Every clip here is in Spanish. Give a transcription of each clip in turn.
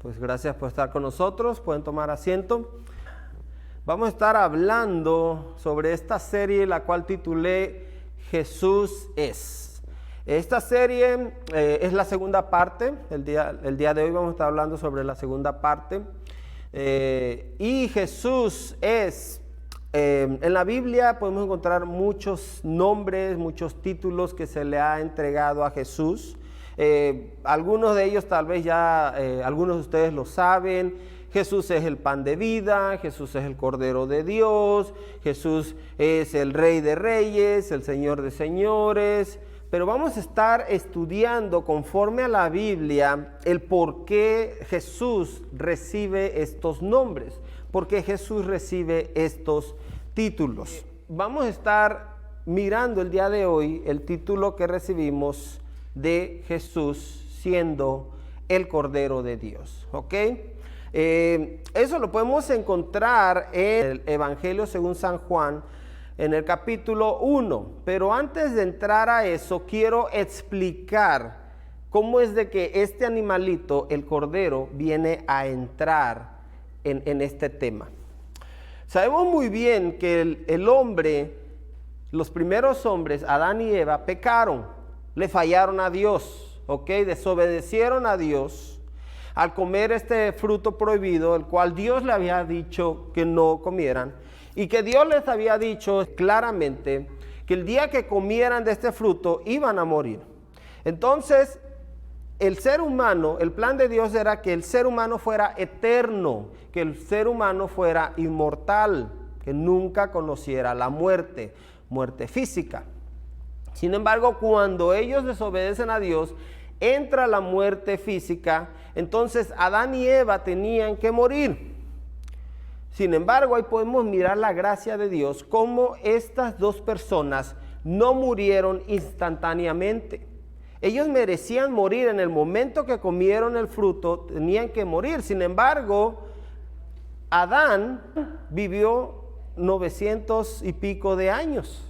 Pues gracias por estar con nosotros, pueden tomar asiento. Vamos a estar hablando sobre esta serie, la cual titulé Jesús es. Esta serie es la segunda parte, el día de hoy vamos a estar hablando sobre la segunda parte. Y Jesús es, en la Biblia podemos encontrar muchos nombres, muchos títulos que se le ha entregado a Jesús. Algunos de ellos tal vez ya algunos de ustedes lo saben. Jesús es el pan de vida, Jesús es el Cordero de Dios, Jesús es el Rey de Reyes, el Señor de Señores. Pero vamos a estar estudiando conforme a la Biblia el por qué Jesús recibe estos nombres, por qué Jesús recibe estos títulos. Vamos a estar mirando el día de hoy el título que recibimos de Jesús siendo el Cordero de Dios, ¿ok? Eso lo podemos encontrar en el Evangelio según San Juan, en el capítulo 1. Pero antes de entrar a eso, quiero explicar cómo es de que este animalito, el Cordero, viene a entrar en este tema. Sabemos muy bien que el hombre, los primeros hombres, Adán y Eva, pecaron. Le fallaron a Dios, ¿ok? Desobedecieron a Dios al comer este fruto prohibido, el cual Dios le había dicho que no comieran, y que Dios les había dicho claramente que el día que comieran de este fruto iban a morir. Entonces, el ser humano, el plan de Dios era que el ser humano fuera eterno, que el ser humano fuera inmortal, que nunca conociera la muerte física. Sin embargo, cuando ellos desobedecen a Dios, entra la muerte física, entonces Adán y Eva tenían que morir. Sin embargo, ahí podemos mirar la gracia de Dios, cómo estas dos personas no murieron instantáneamente. Ellos merecían morir en el momento que comieron el fruto, tenían que morir. Sin embargo, Adán vivió 900 y pico de años.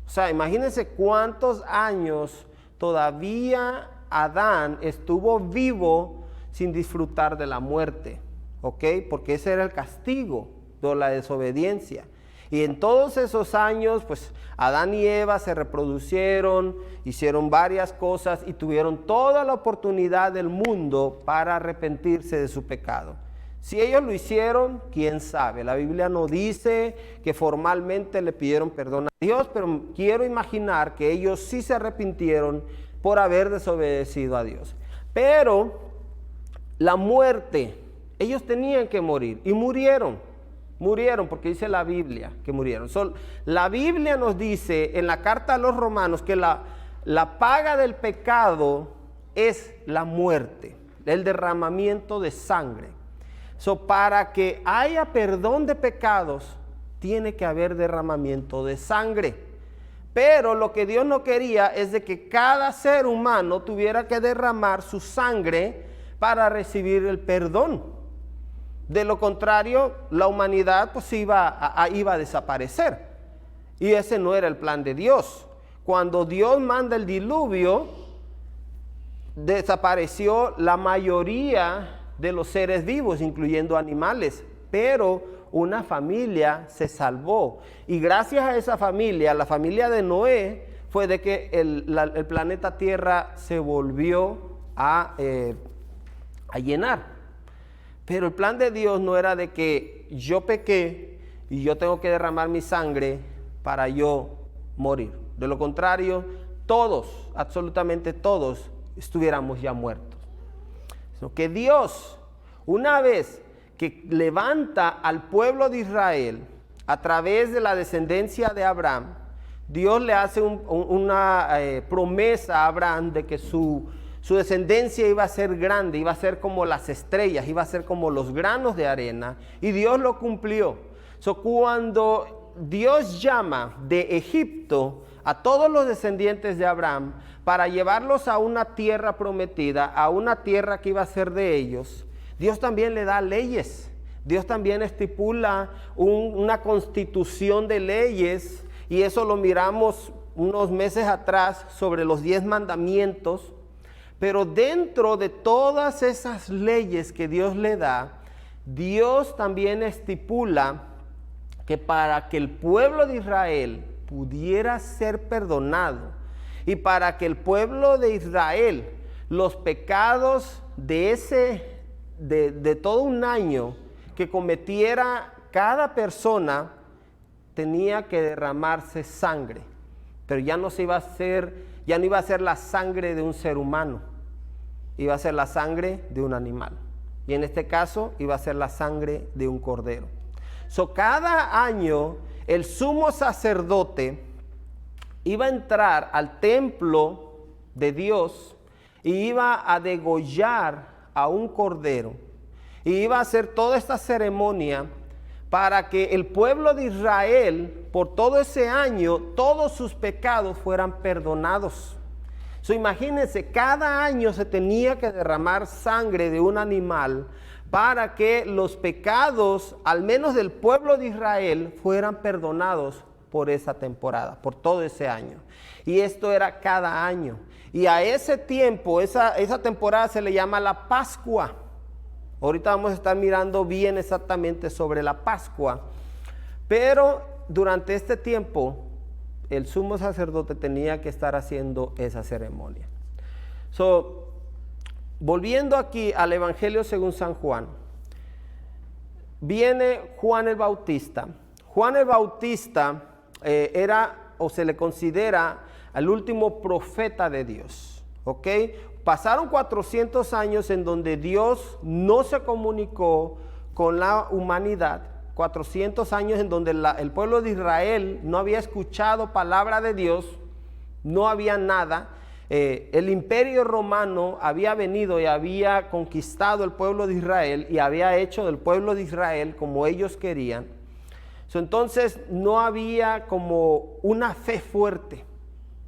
O sea, imagínense cuántos años todavía Adán estuvo vivo sin disfrutar de la muerte, ¿ok? Porque ese era el castigo de la desobediencia. Y en todos esos años, pues Adán y Eva se reproducieron, hicieron varias cosas y tuvieron toda la oportunidad del mundo para arrepentirse de su pecado. Si ellos lo hicieron, quién sabe. La Biblia no dice que formalmente le pidieron perdón a Dios, pero quiero imaginar que ellos sí se arrepintieron por haber desobedecido a Dios. Pero la muerte, ellos tenían que morir y murieron porque dice la Biblia que murieron. La Biblia nos dice en la carta a los Romanos que la paga del pecado es la muerte, el derramamiento de sangre. Para que haya perdón de pecados, tiene que haber derramamiento de sangre. Pero lo que Dios no quería es de que cada ser humano tuviera que derramar su sangre para recibir el perdón. De lo contrario, la humanidad pues iba a desaparecer. Y ese no era el plan de Dios. Cuando Dios manda el diluvio, desapareció la mayoría de los seres vivos, incluyendo animales, pero una familia se salvó. Y gracias a esa familia, la familia de Noé, fue de que el planeta Tierra se volvió a llenar. Pero el plan de Dios no era de que yo pequé y yo tengo que derramar mi sangre para yo morir. De lo contrario, todos, absolutamente todos, estuviéramos ya muertos. Que Dios, una vez que levanta al pueblo de Israel a través de la descendencia de Abraham, Dios le hace una promesa a Abraham de que su descendencia iba a ser grande, iba a ser como las estrellas, iba a ser como los granos de arena, y Dios lo cumplió. Cuando Dios llama de Egipto a todos los descendientes de Abraham para llevarlos a una tierra prometida, a una tierra que iba a ser de ellos, Dios también le da leyes. Dios también estipula una constitución de leyes, y eso lo miramos unos meses atrás sobre los 10 mandamientos. Pero dentro de todas esas leyes que Dios le da, Dios también estipula que para que el pueblo de Israel pudiera ser perdonado y para que el pueblo de Israel, los pecados de todo un año que cometiera cada persona, tenía que derramarse sangre, pero ya no iba a ser la sangre de un ser humano, iba a ser la sangre de un animal, y en este caso iba a ser la sangre de un cordero. Cada año el sumo sacerdote iba a entrar al templo de Dios y iba a degollar a un cordero, y iba a hacer toda esta ceremonia para que el pueblo de Israel, por todo ese año, todos sus pecados fueran perdonados. Imagínense, cada año se tenía que derramar sangre de un animal para que los pecados, al menos del pueblo de Israel, fueran perdonados por esa temporada, por todo ese año. Y esto era cada año. Y a ese tiempo, esa temporada se le llama la Pascua. Ahorita vamos a estar mirando bien exactamente sobre la Pascua. Pero durante este tiempo, el sumo sacerdote tenía que estar haciendo esa ceremonia. Volviendo aquí al Evangelio según San Juan, viene Juan el Bautista. Juan el Bautista era, o se le considera, el último profeta de Dios. ¿Ok? Pasaron 400 años en donde Dios no se comunicó con la humanidad. 400 años en donde el pueblo de Israel no había escuchado palabra de Dios, no había nada. El imperio romano había venido y había conquistado el pueblo de Israel y había hecho del pueblo de Israel como ellos querían. Entonces no había como una fe fuerte.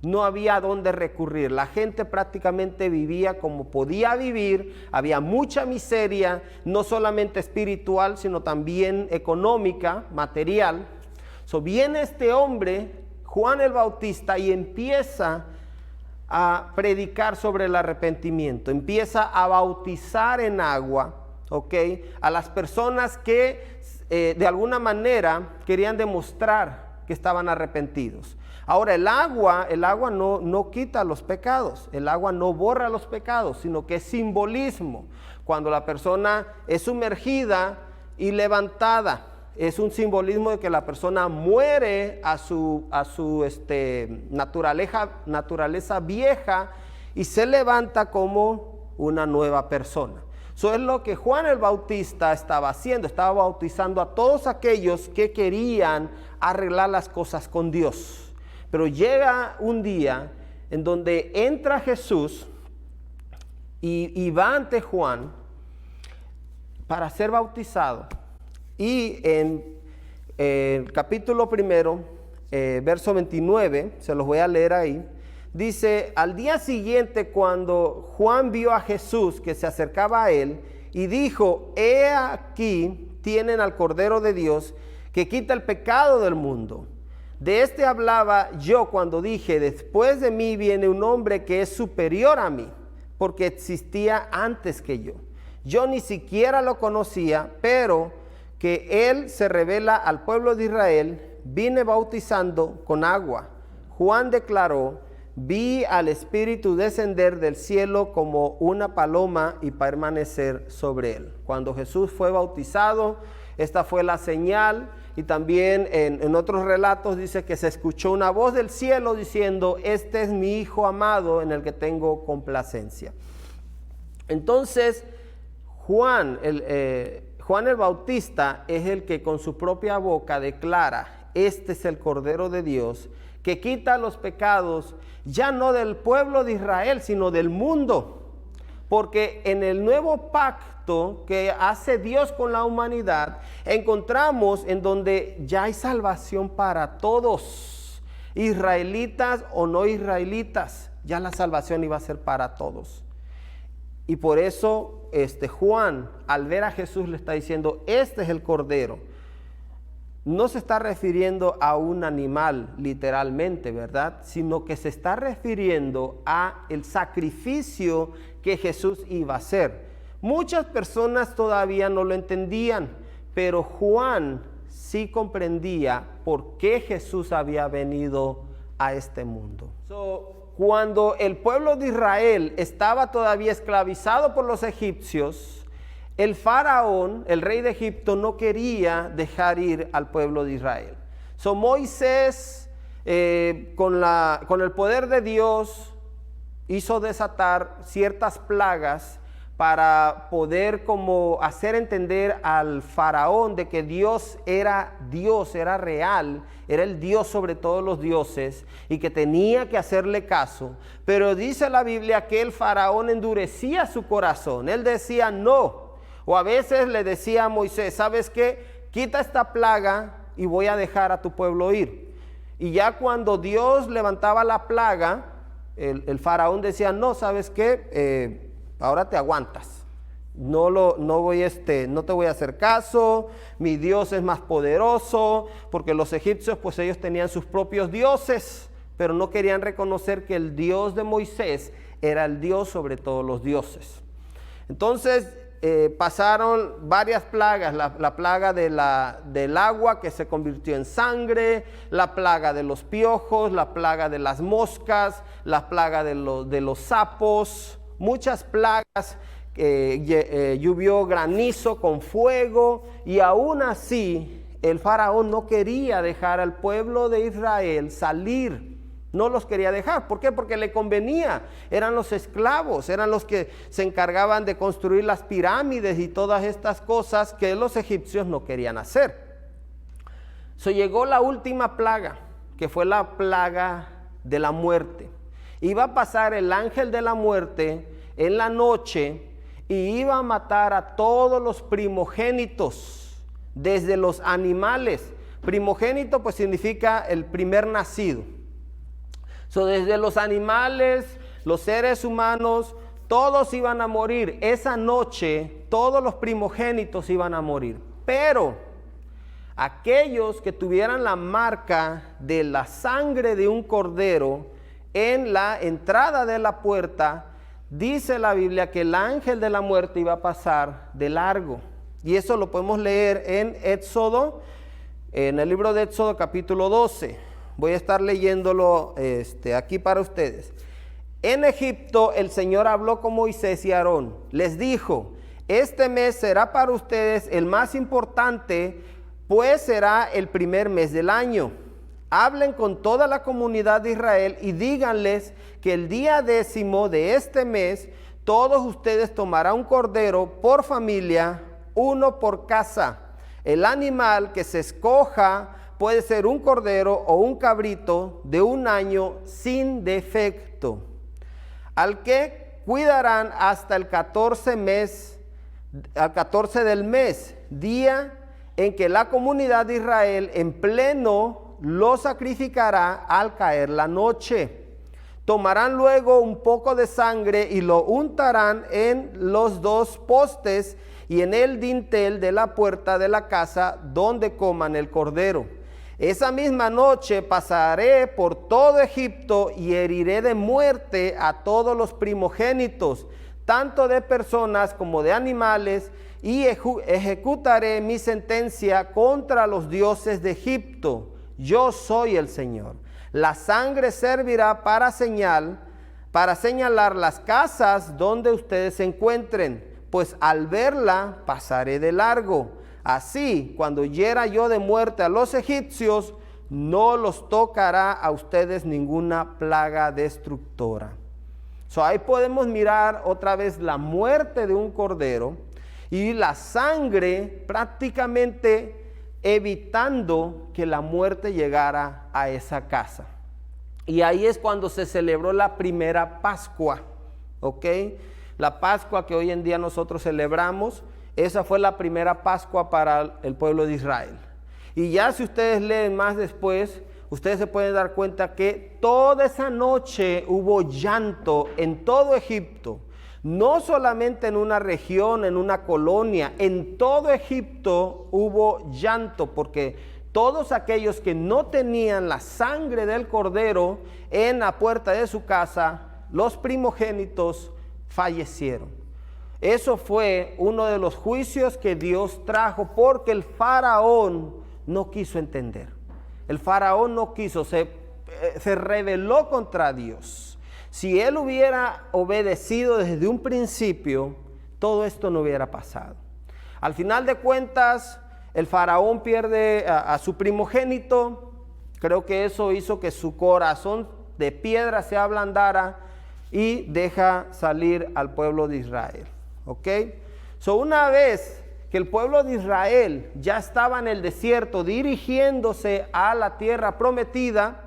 No había a dónde recurrir. La gente prácticamente vivía como podía vivir. Había mucha miseria, no solamente espiritual, sino también económica, material. Viene este hombre, Juan el Bautista, y empieza a predicar sobre el arrepentimiento. Empieza a bautizar en agua, ¿ok? A las personas que de alguna manera querían demostrar que estaban arrepentidos. Ahora, el agua no quita los pecados, el agua no borra los pecados, sino que es simbolismo. Cuando la persona es sumergida y levantada, es un simbolismo de que la persona muere a su naturaleza vieja y se levanta como una nueva persona. Eso es lo que Juan el Bautista estaba haciendo, estaba bautizando a todos aquellos que querían arreglar las cosas con Dios. Pero llega un día en donde entra Jesús y va ante Juan para ser bautizado. Y en el capítulo 1, verso 29, se los voy a leer ahí, dice: al día siguiente, cuando Juan vio a Jesús que se acercaba a él, y dijo: he aquí tienen al Cordero de Dios que quita el pecado del mundo. De este hablaba yo cuando dije: después de mí viene un hombre que es superior a mí, porque existía antes que yo. Yo ni siquiera lo conocía, pero que él se revela al pueblo de Israel. Vine bautizando con agua. Juan declaró: vi al Espíritu descender del cielo como una paloma y permanecer sobre él. Cuando Jesús fue bautizado, esta fue la señal. Y también en otros relatos dice que se escuchó una voz del cielo diciendo: este es mi Hijo amado en el que tengo complacencia. Entonces Juan el Bautista es el que con su propia boca declara: este es el Cordero de Dios que quita los pecados ya no del pueblo de Israel, sino del mundo. Porque en el nuevo pacto que hace Dios con la humanidad, encontramos en donde ya hay salvación para todos, israelitas o no israelitas, ya la salvación iba a ser para todos. Y por eso Juan, al ver a Jesús, le está diciendo: este es el Cordero. no se está refiriendo a un animal literalmente, ¿verdad? Sino que se está refiriendo a el sacrificio que Jesús iba a hacer. Muchas personas todavía no lo entendían, pero Juan sí comprendía por qué Jesús había venido a este mundo. Cuando el pueblo de Israel estaba todavía esclavizado por los egipcios, el faraón, el rey de Egipto, no quería dejar ir al pueblo de Israel. Moisés, con el poder de Dios, hizo desatar ciertas plagas para poder como hacer entender al faraón de que Dios, era real, era el Dios sobre todos los dioses y que tenía que hacerle caso. Pero dice la Biblia que el faraón endurecía su corazón. Él decía no. O a veces le decía a Moisés, ¿sabes qué? Quita esta plaga y voy a dejar a tu pueblo ir. Y ya cuando Dios levantaba la plaga, el faraón decía, no, ¿sabes qué? Ahora te aguantas. No te voy a hacer caso, mi Dios es más poderoso, porque los egipcios pues ellos tenían sus propios dioses, pero no querían reconocer que el Dios de Moisés era el Dios sobre todos los dioses. Entonces, pasaron varias plagas, la plaga del agua que se convirtió en sangre, la plaga de los piojos, la plaga de las moscas, la plaga de los sapos, muchas plagas, llovió granizo con fuego, y aún así el faraón no quería dejar al pueblo de Israel salir. No los quería dejar. ¿Por qué? Porque le convenía. Eran los esclavos, eran los que se encargaban de construir las pirámides y todas estas cosas que los egipcios no querían hacer. Llegó la última plaga, que fue la plaga de la muerte. Iba a pasar el ángel de la muerte en la noche y iba a matar a todos los primogénitos, desde los animales. Primogénito pues significa el primer nacido. Desde los animales, los seres humanos, todos iban a morir. Esa noche todos los primogénitos iban a morir. Pero aquellos que tuvieran la marca de la sangre de un cordero en la entrada de la puerta, dice la Biblia que el ángel de la muerte iba a pasar de largo. Y eso lo podemos leer en Éxodo, en el libro de Éxodo capítulo 12. Voy a estar leyéndolo aquí para ustedes. En Egipto el Señor habló con Moisés y Aarón. Les dijo, este mes será para ustedes el más importante, pues será el primer mes del año. Hablen con toda la comunidad de Israel y díganles que el día 10 de este mes todos ustedes tomarán un cordero por familia, uno por casa. El animal que se escoja puede ser un cordero o un cabrito de 1 año sin defecto, al que cuidarán hasta el 14 del mes, día en que la comunidad de Israel en pleno lo sacrificará al caer la noche. Tomarán luego un poco de sangre y lo untarán en los 2 postes y en el dintel de la puerta de la casa donde coman el cordero. Esa misma noche pasaré por todo Egipto y heriré de muerte a todos los primogénitos, tanto de personas como de animales, y ejecutaré mi sentencia contra los dioses de Egipto. Yo soy el Señor. La sangre servirá para señalar las casas donde ustedes se encuentren, pues al verla pasaré de largo. Así, cuando hiera yo de muerte a los egipcios, no los tocará a ustedes ninguna plaga destructora. Ahí podemos mirar otra vez la muerte de un cordero y la sangre prácticamente evitando que la muerte llegara a esa casa. Y ahí es cuando se celebró la primera Pascua, ¿ok? La Pascua que hoy en día nosotros celebramos, esa fue la primera Pascua para el pueblo de Israel. Y ya si ustedes leen más después, ustedes se pueden dar cuenta que toda esa noche hubo llanto en todo Egipto. No solamente en una región, en una colonia, en todo Egipto hubo llanto porque todos aquellos que no tenían la sangre del cordero en la puerta de su casa, los primogénitos, fallecieron. Eso fue uno de los juicios que Dios trajo porque el faraón no quiso entender. El faraón no quiso, se rebeló contra Dios. Si él hubiera obedecido desde un principio, todo esto no hubiera pasado. Al final de cuentas, el faraón pierde a su primogénito. Creo que eso hizo que su corazón de piedra se ablandara y deja salir al pueblo de Israel. ¿Ok? So, una vez que el pueblo de Israel ya estaba en el desierto dirigiéndose a la tierra prometida,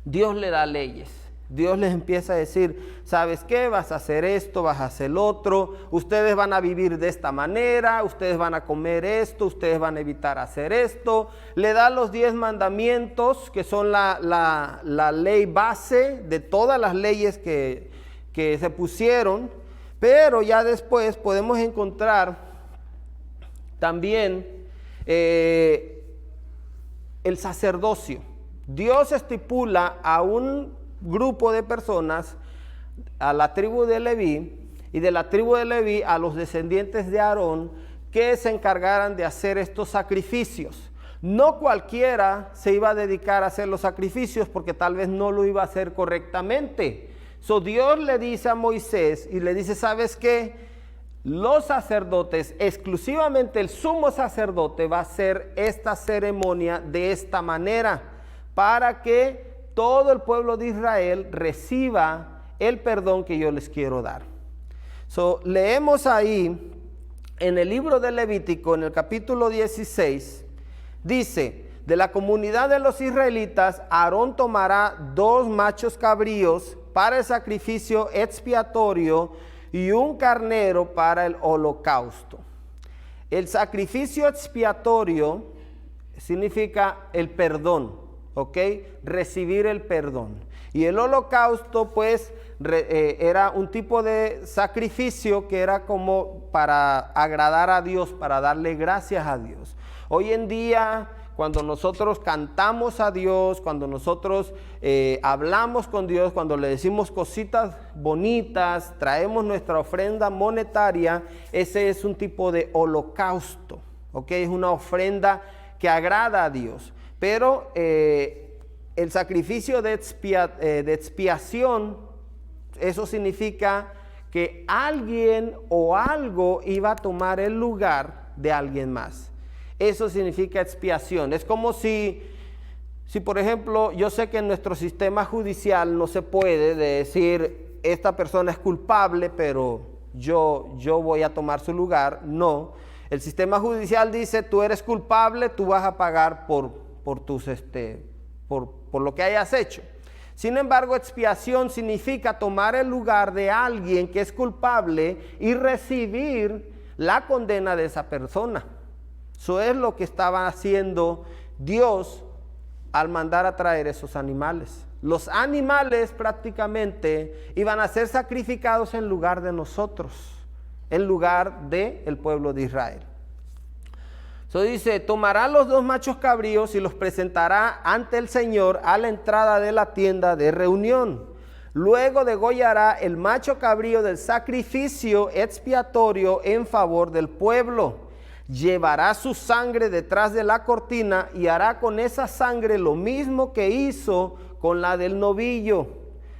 Dios le da leyes. Dios les empieza a decir, ¿sabes qué? Vas a hacer esto, vas a hacer lo otro, ustedes van a vivir de esta manera, ustedes van a comer esto, ustedes van a evitar hacer esto. Le da los 10 mandamientos, que son la ley base de todas las leyes que se pusieron, pero ya después podemos encontrar también el sacerdocio. Dios estipula a un grupo de personas, a la tribu de Leví, y de la tribu de Leví a los descendientes de Aarón, que se encargaran de hacer estos sacrificios. No cualquiera se iba a dedicar a hacer los sacrificios porque tal vez no lo iba a hacer correctamente. Dios le dice a Moisés y le dice, ¿sabes qué? Los sacerdotes, exclusivamente el sumo sacerdote va a hacer esta ceremonia de esta manera para que todo el pueblo de Israel reciba el perdón que yo les quiero dar. Leemos ahí en el libro de Levítico, en el capítulo 16, dice, de la comunidad de los israelitas, Aarón tomará 2 machos cabríos para el sacrificio expiatorio y un carnero para el holocausto. El sacrificio expiatorio significa el perdón. ¿Ok? Recibir el perdón. Y el holocausto pues era un tipo de sacrificio que era como para agradar a Dios, para darle gracias a Dios. Hoy en día, cuando nosotros cantamos a Dios, cuando nosotros hablamos con Dios, cuando le decimos cositas bonitas, traemos nuestra ofrenda monetaria, ese es un tipo de holocausto. ¿Ok? Es una ofrenda que agrada a Dios. Pero el sacrificio de expiación, eso significa que alguien o algo iba a tomar el lugar de alguien más. Eso significa expiación. Es como si por ejemplo, yo sé que en nuestro sistema judicial no se puede decir, esta persona es culpable, pero yo voy a tomar su lugar. No. El sistema judicial dice, tú eres culpable, tú vas a pagar por lo que hayas hecho. Sin embargo, expiación significa tomar el lugar de alguien que es culpable y recibir la condena de esa persona. Eso es lo que estaba haciendo Dios al mandar a traer esos animales. Los animales prácticamente iban a ser sacrificados en lugar de nosotros, en lugar del pueblo de Israel. Dice, tomará los 2 machos cabríos y los presentará ante el Señor a la entrada de la tienda de reunión. Luego degollará el macho cabrío del sacrificio expiatorio en favor del pueblo. Llevará su sangre detrás de la cortina y hará con esa sangre lo mismo que hizo con la del novillo.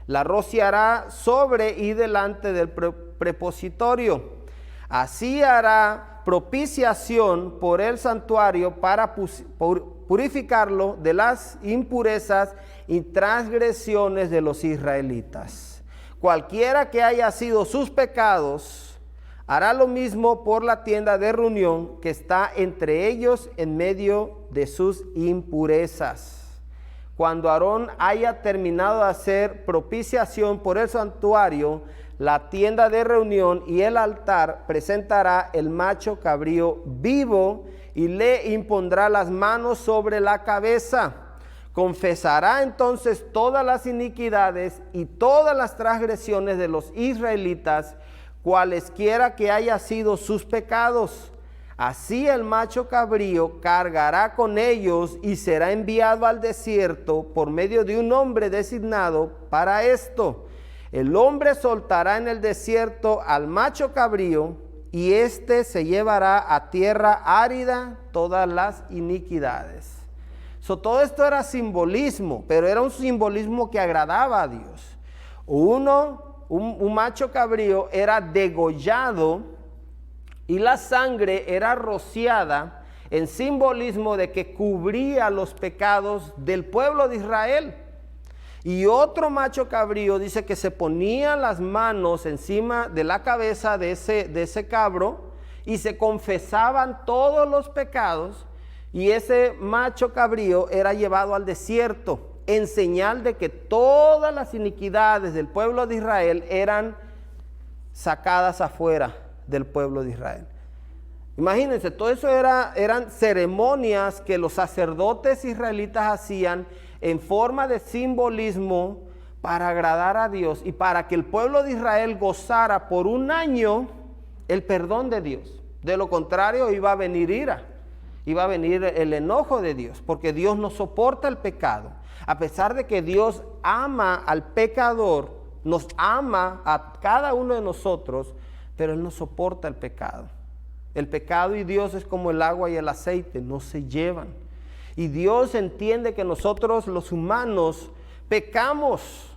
La rociará sobre y delante del prepositorio. Así hará propiciación por el santuario para purificarlo de las impurezas y transgresiones de los israelitas. Cualquiera que haya sido sus pecados, hará lo mismo por la tienda de reunión que está entre ellos en medio de sus impurezas. Cuando Aarón haya terminado de hacer propiciación por el santuario, la tienda de reunión y el altar, presentará el macho cabrío vivo y le impondrá las manos sobre la cabeza. Confesará entonces todas las iniquidades y todas las transgresiones de los israelitas, cualesquiera que haya sido sus pecados. Así el macho cabrío cargará con ellos y será enviado al desierto por medio de un hombre designado para esto. El hombre soltará en el desierto al macho cabrío y éste se llevará a tierra árida todas las iniquidades. Todo esto era simbolismo, pero era un simbolismo que agradaba a Dios. Un macho cabrío era degollado y la sangre era rociada en simbolismo de que cubría los pecados del pueblo de Israel. Y otro macho cabrío dice que se ponía las manos encima de la cabeza de ese cabro y se confesaban todos los pecados, y ese macho cabrío era llevado al desierto en señal de que todas las iniquidades del pueblo de Israel eran sacadas afuera del pueblo de Israel. Imagínense, todo eso eran ceremonias que los sacerdotes israelitas hacían en forma de simbolismo para agradar a Dios y para que el pueblo de Israel gozara por un año el perdón de Dios. De lo contrario, iba a venir ira, iba a venir el enojo de Dios, porque Dios no soporta el pecado. A pesar de que Dios ama al pecador, nos ama a cada uno de nosotros, pero Él no soporta el pecado. El pecado y Dios es como el agua y el aceite, no se llevan. Y Dios entiende que nosotros los humanos pecamos.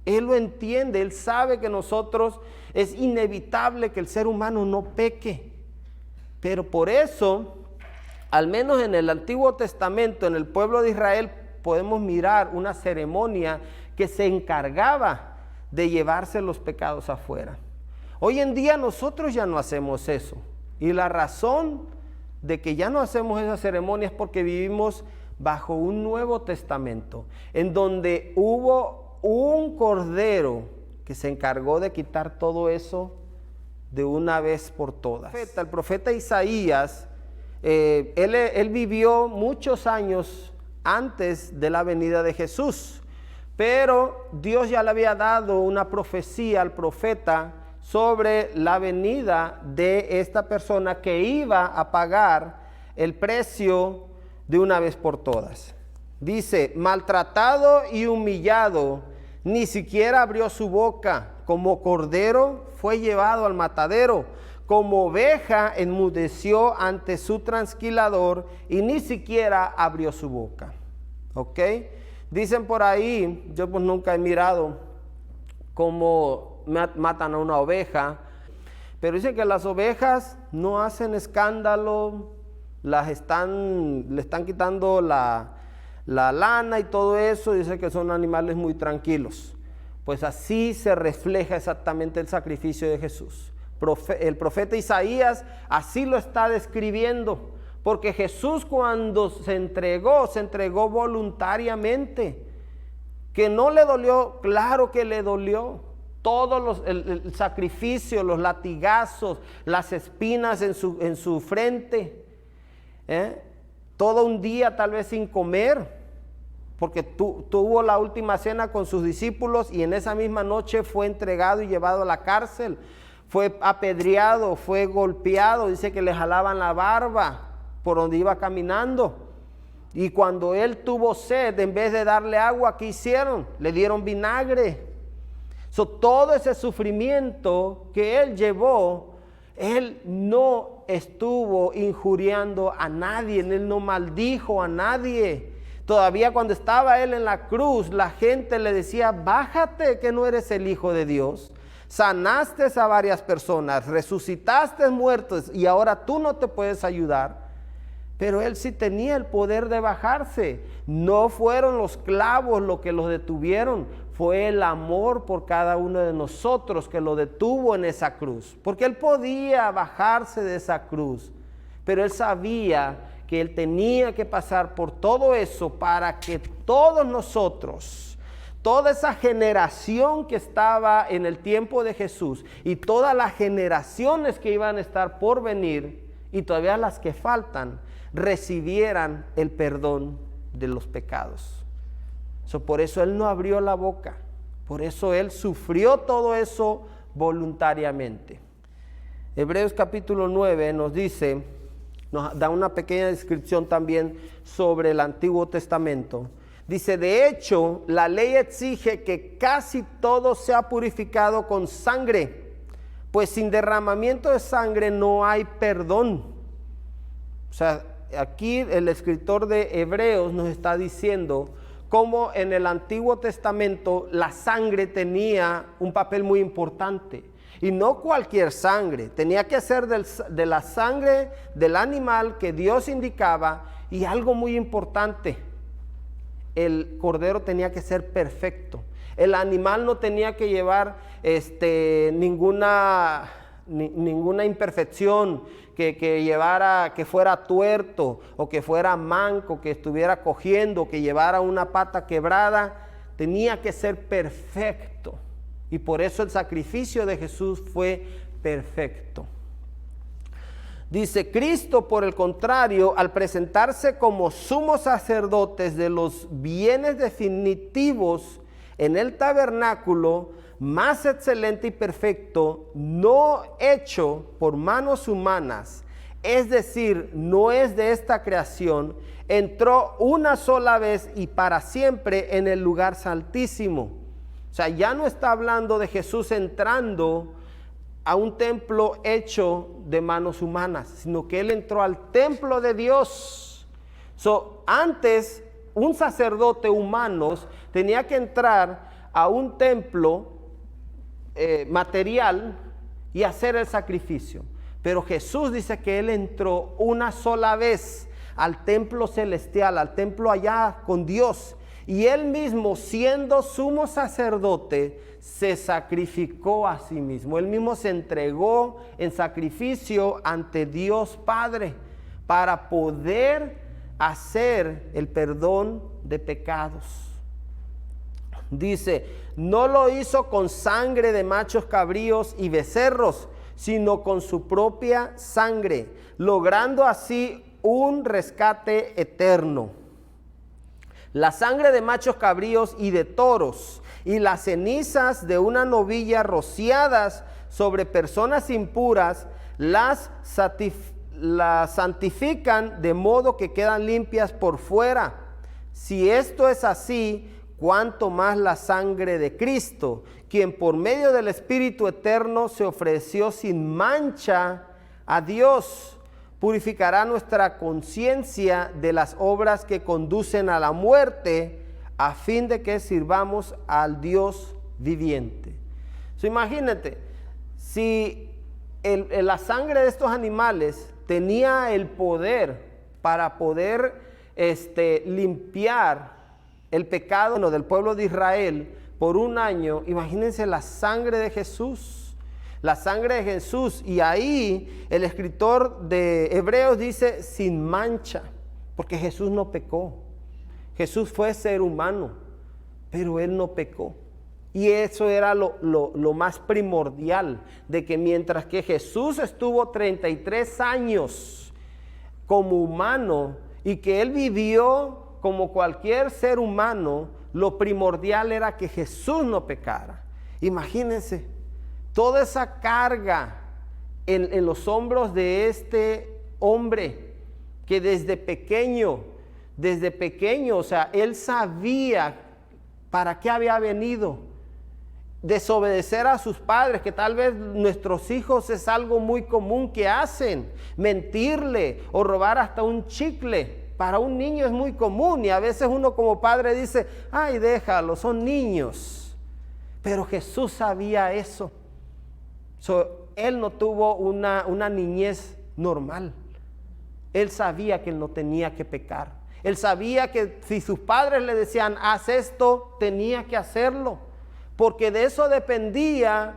Él lo entiende, Él sabe que nosotros es inevitable que el ser humano no peque. Pero por eso, al menos en el Antiguo Testamento, en el pueblo de Israel, podemos mirar una ceremonia que se encargaba de llevarse los pecados afuera. Hoy en día nosotros ya no hacemos eso. Y la razón de que ya no hacemos esa ceremonia es porque vivimos bajo un Nuevo Testamento, en donde hubo un cordero que se encargó de quitar todo eso de una vez por todas. El profeta Isaías, él vivió muchos años antes de la venida de Jesús, pero Dios ya le había dado una profecía al profeta sobre la venida de esta persona que iba a pagar el precio de una vez por todas. Dice, maltratado y humillado, ni siquiera abrió su boca, como cordero fue llevado al matadero, como oveja enmudeció ante su trasquilador y ni siquiera abrió su boca. ¿Ok? Dicen por ahí, yo pues nunca he mirado cómo matan a una oveja, pero dicen que las ovejas no hacen escándalo, le están quitando la lana y todo eso, dicen que son animales muy tranquilos. Pues así se refleja exactamente el sacrificio de Jesús. El profeta Isaías así lo está describiendo, porque Jesús cuando se entregó voluntariamente. Que no le dolió, claro que le dolió. Todo el sacrificio, los latigazos, las espinas en su frente. Todo un día tal vez sin comer, porque tuvo la última cena con sus discípulos y en esa misma noche fue entregado y llevado a la cárcel. Fue apedreado, fue golpeado, dice que le jalaban la barba por donde iba caminando. Y cuando él tuvo sed, en vez de darle agua, ¿qué hicieron? Le dieron vinagre. Todo ese sufrimiento que él llevó, él no estuvo injuriando a nadie, él no maldijo a nadie. Todavía cuando estaba él en la cruz, la gente le decía, bájate que no eres el Hijo de Dios. Sanaste a varias personas, resucitaste muertos y ahora tú no te puedes ayudar. Pero él sí tenía el poder de bajarse. No fueron los clavos lo que los detuvieron, fue el amor por cada uno de nosotros que lo detuvo en esa cruz. Porque él podía bajarse de esa cruz, pero él sabía que él tenía que pasar por todo eso para que todos nosotros, toda esa generación que estaba en el tiempo de Jesús y todas las generaciones que iban a estar por venir y todavía las que faltan, recibieran el perdón de los pecados. Por eso él no abrió la boca, por eso él sufrió todo eso voluntariamente. Hebreos capítulo 9 nos dice nos da una pequeña descripción también sobre el Antiguo Testamento. Dice, de hecho, la ley exige que casi todo sea purificado con sangre, pues sin derramamiento de sangre no hay perdón. O sea, aquí el escritor de Hebreos nos está diciendo cómo en el Antiguo Testamento la sangre tenía un papel muy importante. Y no cualquier sangre, tenía que ser de la sangre del animal que Dios indicaba. Y algo muy importante, el cordero tenía que ser perfecto. El animal no tenía que llevar ninguna imperfección, que fuera tuerto o que fuera manco, que estuviera cogiendo, que llevara una pata quebrada. Tenía que ser perfecto. Y por eso el sacrificio de Jesús fue perfecto. Dice, Cristo, por el contrario, al presentarse como sumo sacerdotes de los bienes definitivos en el tabernáculo, más excelente y perfecto, no hecho por manos humanas, es decir, no es de esta creación, entró una sola vez y para siempre en el lugar santísimo. O sea, ya no está hablando de Jesús entrando a un templo hecho de manos humanas, sino que Él entró al templo de Dios. Antes, un sacerdote humano tenía que entrar a un templo material y hacer el sacrificio. Pero Jesús dice que Él entró una sola vez al templo celestial, al templo allá con Dios. Y Él mismo, siendo sumo sacerdote, se sacrificó a sí mismo. Él mismo se entregó en sacrificio ante Dios Padre para poder hacer el perdón de pecados. Dice, no lo hizo con sangre de machos cabríos y becerros, sino con su propia sangre, logrando así un rescate eterno. La sangre de machos cabríos y de toros y las cenizas de una novilla rociadas sobre personas impuras las santifican de modo que quedan limpias por fuera. Si esto es así, cuánto más la sangre de Cristo, quien por medio del Espíritu eterno se ofreció sin mancha a Dios, purificará nuestra conciencia de las obras que conducen a la muerte, a fin de que sirvamos al Dios viviente. Imagínate, si la sangre de estos animales tenía el poder para poder limpiar el pecado del pueblo de Israel por un año, imagínense la sangre de Jesús. La sangre de Jesús, y ahí el escritor de Hebreos dice sin mancha, porque Jesús no pecó. Jesús fue ser humano, pero Él no pecó. Y eso era lo más primordial, de que mientras que Jesús estuvo 33 años como humano y que Él vivió como cualquier ser humano, lo primordial era que Jesús no pecara. Imagínense toda esa carga en los hombros de este hombre que desde pequeño, o sea, él sabía para qué había venido. Desobedecer a sus padres, que tal vez nuestros hijos es algo muy común que hacen, mentirle o robar hasta un chicle. Para un niño es muy común y a veces uno como padre dice, ay, déjalo, son niños. Pero Jesús sabía eso. Él no tuvo una niñez normal. Él sabía que él no tenía que pecar. Él sabía que si sus padres le decían, haz esto, tenía que hacerlo. Porque de eso dependía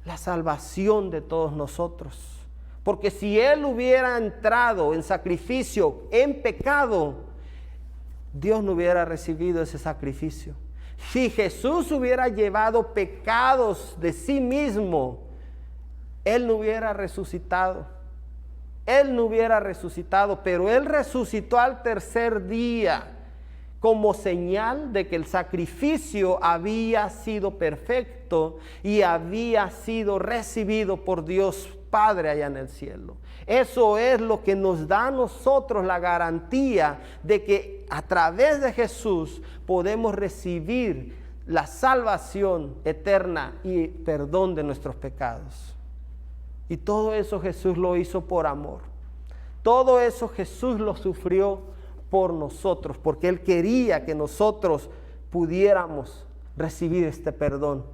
la salvación de todos nosotros. Porque si él hubiera entrado en sacrificio, en pecado, Dios no hubiera recibido ese sacrificio. Si Jesús hubiera llevado pecados de sí mismo, Él no hubiera resucitado. Él no hubiera resucitado, pero Él resucitó al tercer día como señal de que el sacrificio había sido perfecto y había sido recibido por Dios Padre allá en el cielo. Eso es lo que nos da a nosotros la garantía de que a través de Jesús podemos recibir la salvación eterna y perdón de nuestros pecados. Y todo eso Jesús lo hizo por amor. Todo eso Jesús lo sufrió por nosotros, porque Él quería que nosotros pudiéramos recibir este perdón.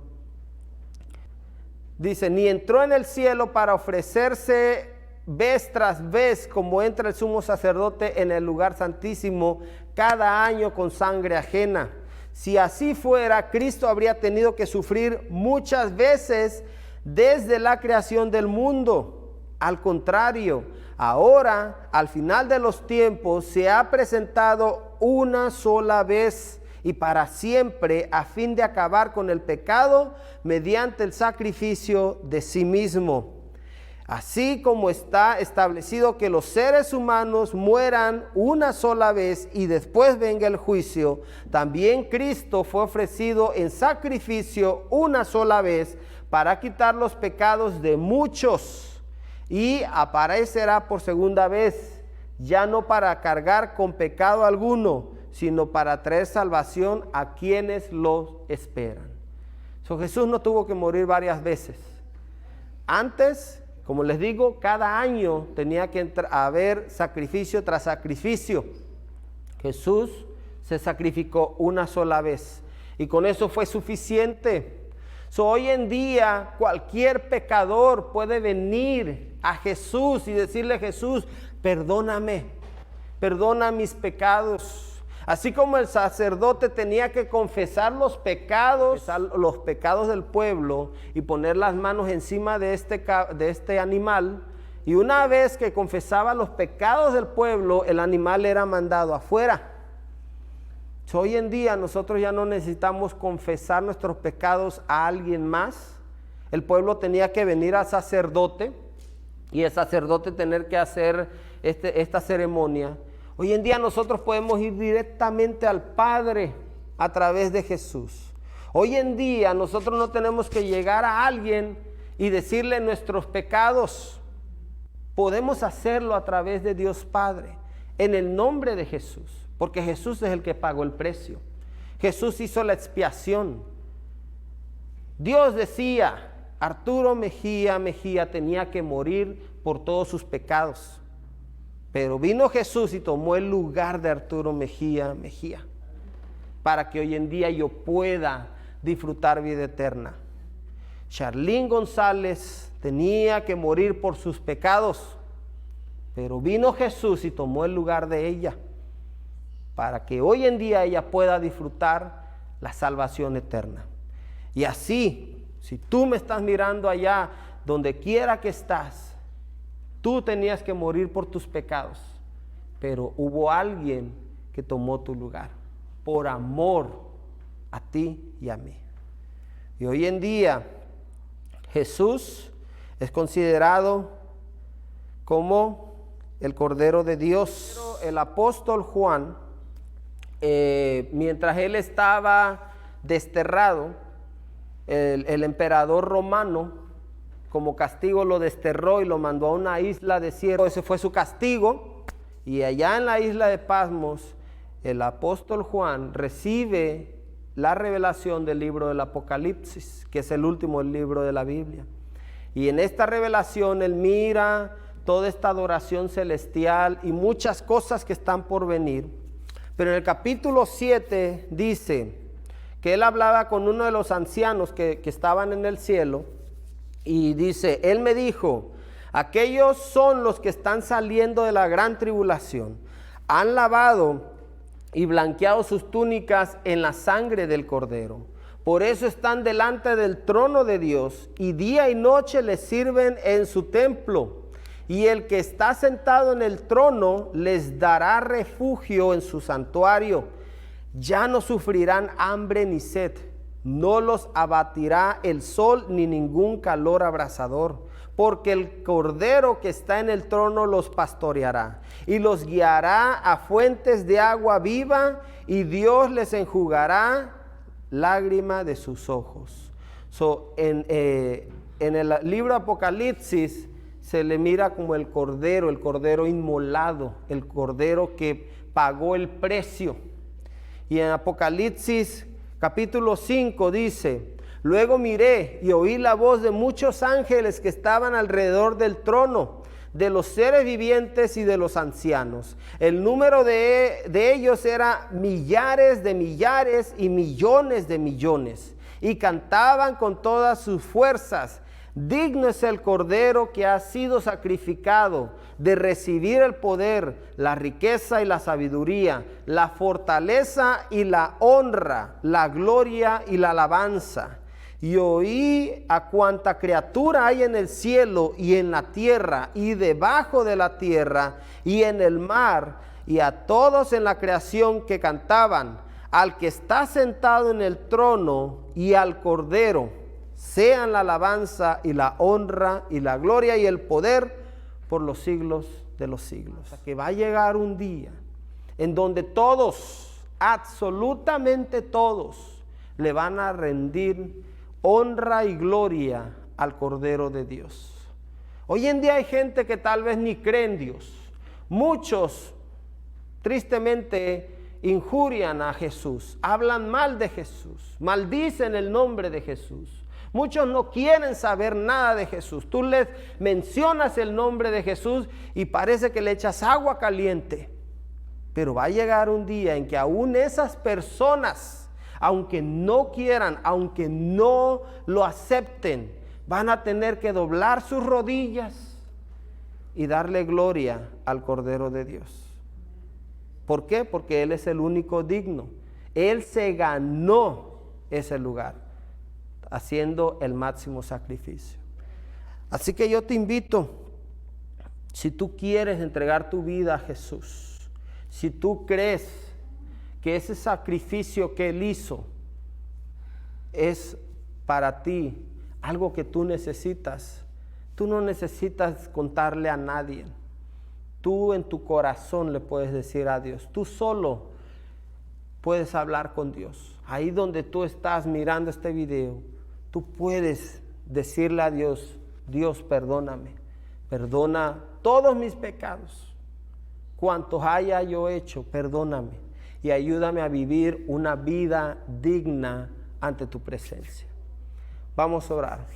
Dice, ni entró en el cielo para ofrecerse vez tras vez como entra el sumo sacerdote en el lugar santísimo cada año con sangre ajena. Si así fuera, Cristo habría tenido que sufrir muchas veces desde la creación del mundo. Al contrario, ahora, al final de los tiempos, se ha presentado una sola vez y para siempre a fin de acabar con el pecado mediante el sacrificio de sí mismo. Así como está establecido que los seres humanos mueran una sola vez y después venga el juicio, también Cristo fue ofrecido en sacrificio una sola vez para quitar los pecados de muchos y aparecerá por segunda vez, ya no para cargar con pecado alguno, sino para traer salvación a quienes lo esperan. Jesús no tuvo que morir varias veces. Antes, como les digo, cada año tenía que haber sacrificio tras sacrificio. Jesús se sacrificó una sola vez y con eso fue suficiente. Hoy en día cualquier pecador puede venir a Jesús y decirle: Jesús, perdóname, perdona mis pecados. Así como el sacerdote tenía que confesar los pecados del pueblo y poner las manos encima de este animal, y una vez que confesaba los pecados del pueblo, el animal era mandado afuera. Hoy en día nosotros ya no necesitamos confesar nuestros pecados a alguien más. El pueblo tenía que venir al sacerdote y el sacerdote tener que hacer esta ceremonia. Hoy en día nosotros podemos ir directamente al Padre a través de Jesús. Hoy en día nosotros no tenemos que llegar a alguien y decirle nuestros pecados. Podemos hacerlo a través de Dios Padre, en el nombre de Jesús, porque Jesús es el que pagó el precio. Jesús hizo la expiación. Dios decía: Arturo Mejía tenía que morir por todos sus pecados. Pero vino Jesús y tomó el lugar de Arturo Mejía, para que hoy en día yo pueda disfrutar vida eterna. Charlene González tenía que morir por sus pecados, pero vino Jesús y tomó el lugar de ella, para que hoy en día ella pueda disfrutar la salvación eterna. Y así, si tú me estás mirando allá, donde quiera que estás, tú tenías que morir por tus pecados, pero hubo alguien que tomó tu lugar, por amor a ti y a mí. Y hoy en día, Jesús es considerado como el Cordero de Dios. El apóstol Juan, mientras él estaba desterrado, el emperador romano, como castigo, lo desterró y lo mandó a una isla desierta. Ese fue su castigo. Y allá en la isla de Patmos, el apóstol Juan recibe la revelación del libro del Apocalipsis, que es el último libro de la Biblia. Y en esta revelación él mira toda esta adoración celestial y muchas cosas que están por venir. Pero en el capítulo 7 dice que él hablaba con uno de los ancianos que estaban en el cielo. Y dice: él me dijo: aquellos son los que están saliendo de la gran tribulación. Han lavado y blanqueado sus túnicas en la sangre del Cordero. Por eso están delante del trono de Dios y día y noche les sirven en su templo. Y el que está sentado en el trono les dará refugio en su santuario. Ya no sufrirán hambre ni sed, No los abatirá el sol ni ningún calor abrasador, porque el Cordero que está en el trono los pastoreará y los guiará a fuentes de agua viva, y Dios les enjugará lágrima de sus ojos. En el libro Apocalipsis se le mira como el cordero inmolado, el cordero que pagó el precio. Y en Apocalipsis capítulo 5 dice: luego miré y oí la voz de muchos ángeles que estaban alrededor del trono, de los seres vivientes y de los ancianos. El número de ellos era millares de millares y millones de millones, y cantaban con todas sus fuerzas: digno es el Cordero que ha sido sacrificado de recibir el poder, la riqueza y la sabiduría, la fortaleza y la honra, la gloria y la alabanza. Y oí a cuanta criatura hay en el cielo y en la tierra y debajo de la tierra y en el mar, y a todos en la creación que cantaban: al que está sentado en el trono y al Cordero sean la alabanza y la honra y la gloria y el poder por los siglos de los siglos. O sea, que va a llegar un día en donde todos, absolutamente todos, le van a rendir honra y gloria al Cordero de Dios. Hoy en día hay gente que tal vez ni cree en Dios. Muchos, tristemente, injurian a Jesús, hablan mal de Jesús, maldicen el nombre de Jesús. Muchos no quieren saber nada de Jesús. Tú les mencionas el nombre de Jesús y parece que le echas agua caliente. Pero va a llegar un día en que aún esas personas, aunque no quieran, aunque no lo acepten, van a tener que doblar sus rodillas y darle gloria al Cordero de Dios. ¿Por qué? Porque Él es el único digno. Él se ganó ese lugar haciendo el máximo sacrificio. Así que yo te invito, si tú quieres entregar tu vida a Jesús, si tú crees que ese sacrificio que Él hizo es para ti algo que tú necesitas, tú no necesitas contarle a nadie. Tú en tu corazón le puedes decir a Dios, tú solo puedes hablar con Dios. Ahí donde tú estás mirando este video, tú puedes decirle a Dios: Dios, perdóname, perdona todos mis pecados, cuantos haya yo hecho, perdóname y ayúdame a vivir una vida digna ante tu presencia. Vamos a orar.